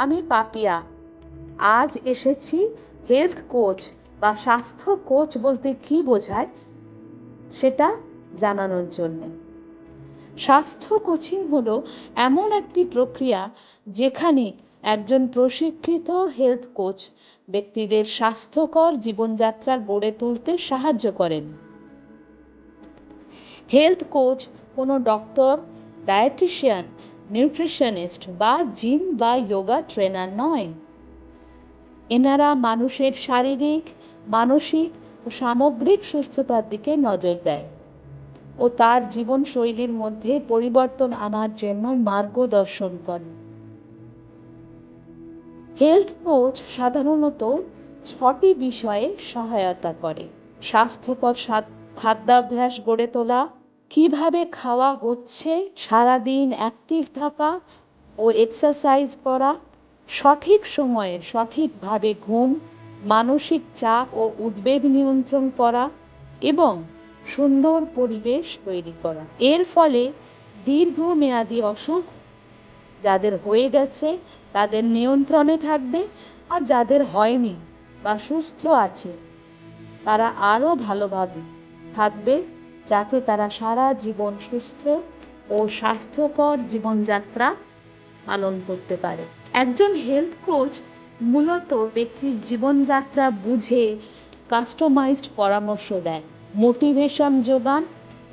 আমি পাপিয়া। আজ এসেছি হেলথ কোচ বা স্বাস্থ্য কোচ বলতে কি বোঝায় সেটা জানানোর জন্য। স্বাস্থ্য কোচিং হলো এমন একটি প্রক্রিয়া যেখানে একজন প্রশিক্ষিত হেলথ কোচ ব্যক্তিদের স্বাস্থ্যকর জীবনযাত্রা গড়ে তুলতে সাহায্য করেন। হেলথ কোচ কোনো ডক্টর, ডায়েটিশিয়ান, নিউট্রিশনিস্ট বা জিম বা যোগা ট্রেনার নয়। এনারা মানুষের শারীরিক, মানসিক ও সামগ্রিক সুস্থতার দিকে নজর দেয় ও তার জীবনশৈলীর মধ্যে পরিবর্তন আনার জন্য মার্গদর্শন করেন। হেলথ কোচ সাধারণত 6টি বিষয়ে সহায়তা করে: স্বাস্থ্যকর খাদ্যাভ্যাস গড়ে তোলা, কিভাবে খাওয়া হচ্ছে, সারাদিন অ্যাক্টিভ থাকা ও এক্সারসাইজ করা, সঠিক সময়ে সঠিকভাবে ঘুম, মানসিক চাপ ও উদ্বেগ নিয়ন্ত্রণ করা এবং সুন্দর পরিবেশ তৈরি করা। এর ফলে দীর্ঘমেয়াদী অসুখ যাদের হয়ে গেছে তাদের নিয়ন্ত্রণে থাকবে, আর যাদের হয়নি বা সুস্থ আছে তারা আরও ভালোভাবে থাকবে, যাতে তারা সারা জীবন সুস্থ ও স্বাস্থ্যকর জীবনযাত্রা পালন করতে পারে। একজন হেলথ কোচ মূলত ব্যক্তির জীবনযাত্রা বুঝে কাস্টমাইজড পরামর্শ দেয়, মোটিভেশন যোগান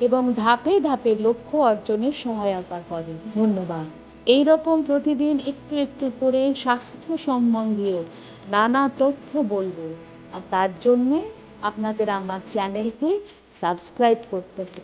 এবং ধাপে ধাপে লক্ষ্য অর্জনে সহায়তা করে। ধন্যবাদ। এইরকম প্রতিদিন একটু একটু করে স্বাস্থ্য সম্বন্ধীয় নানা তথ্য বলবো, আর তার জন্যে আপনাদের আমার চ্যানেলকে সাবস্ক্রাইব করতে হবে।